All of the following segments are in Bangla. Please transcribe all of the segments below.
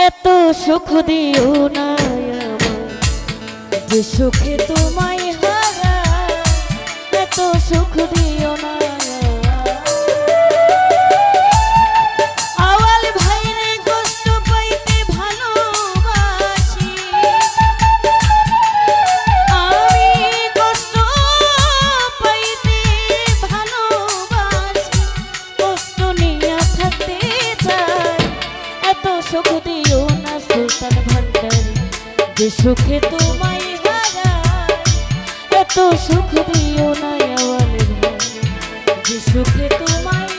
এত সুখ দিও না যে সুখে তোমায় হারা, এত সুখ দিও না। আওয়াল ভাইরে কষ্ট পাইতে ভালোবাসি, আমি কষ্ট পাইতে ভালোবাসি, কষ্ট নিয়ে থাকতে চাই। এত সুখ দিও না সুলতান ভান্ডারী যে সুখে তোমায় হারাই, এত সুখ দিও না আওয়াল ভাই যে সুখে তোমায়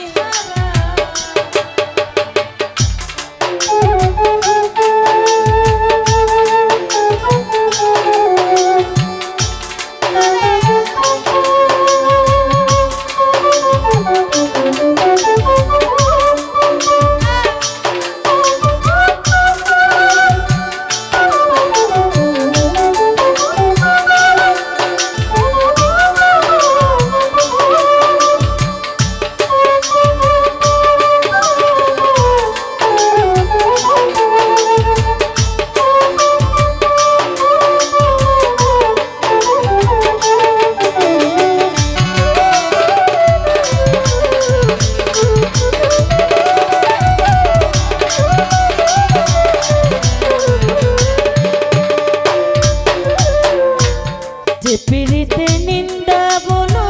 পিড়িতে নিন্দা বলো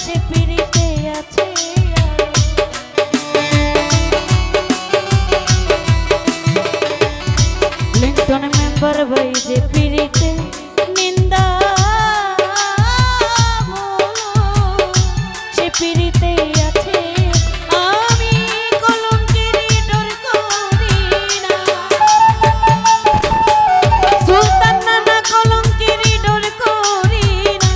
সে পিড়িতে আছে লিংটন মেম্বার ভাই যে পিড়িতে নিন্দা বলো সে পিড়িতে আছে। আমি কলঙ্কেরই ডর করি না সুলতান নানা কলঙ্কেরই ডর করি না,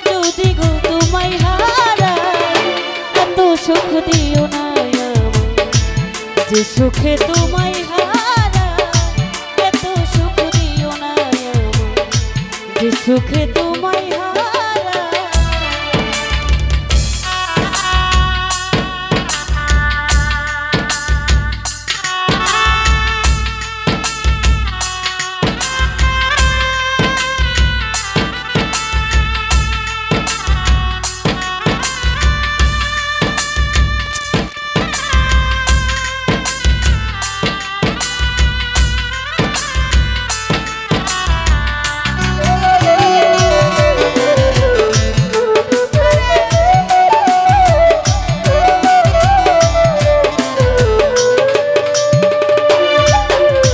যদি গো তোমায় হারাই এত সুখ দিও না যে সুখে তোমায় হারাই, এত সুখ দিও না যে সুখে তোমায়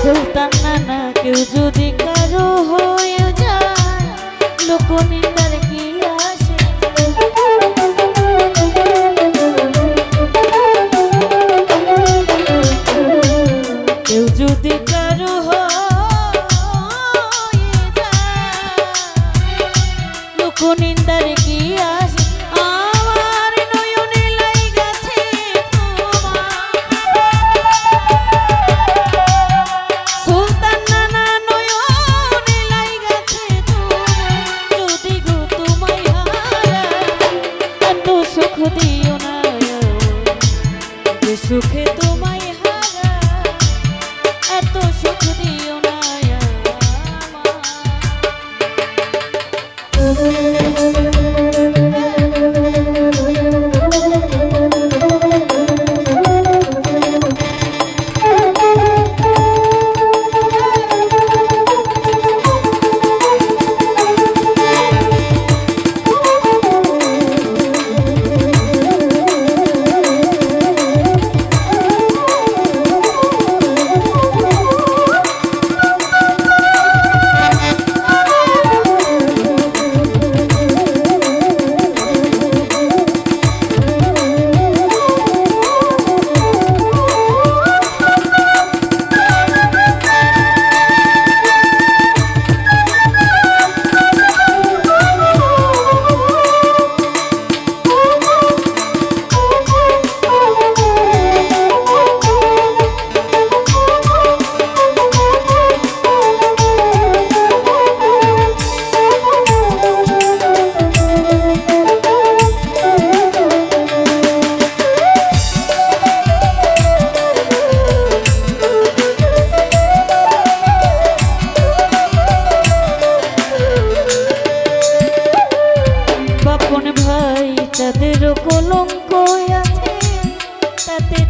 সুলতান নানা কেউ যদি কারো হয়ে যায় লোকনিন্দার কি আসে, কেউ যদি কারো হয়ে যায় লোকনিন্দার কি আসে। আমার নয়নে লাইগাছে তোমার সুলতান নানা নয়নে লাইগাছে তোমার, যদি গো তোমায় হারাই এত সুখ দিও না যে সুখে তোমায় হারাই, এত সুখ দিও না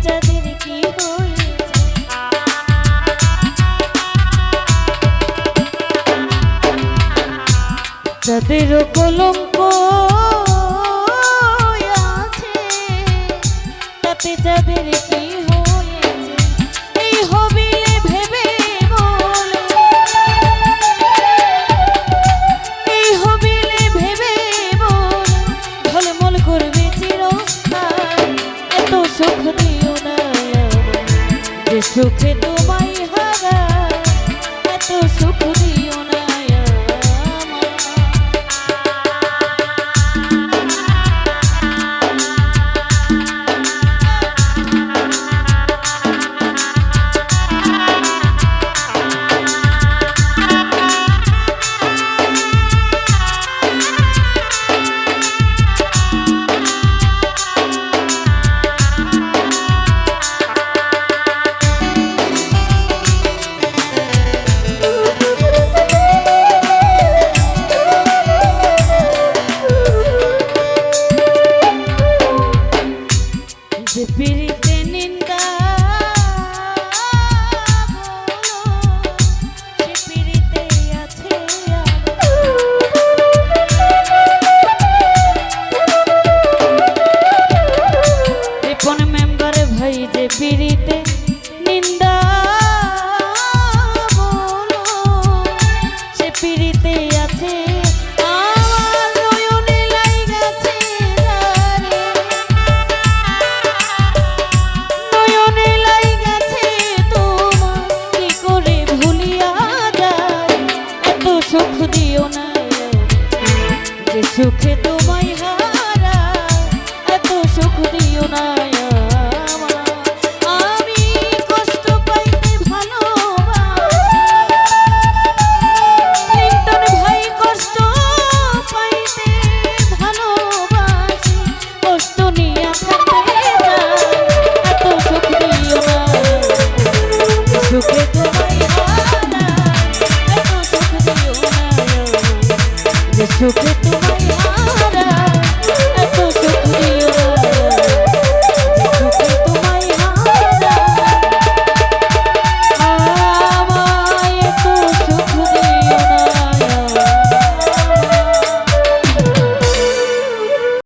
যাদের কি হয়েছে, যাদেরও কলঙ্ক আছে, তাতে যাদের কি হয়েছে, এই হবিলে ভেবে বলে, এই হবিলে ভেবে বলে ঝলমল করবে চিরস্থায়ী। এত সুখ দিও না যে সুখে তোমায় হারায়, এত সুখ দিও না যে পিরিতে নিন্দা বলো, সে পিরিতে আছে রিপন মেম্বার ভাই, যে পিরিতে নিন্দা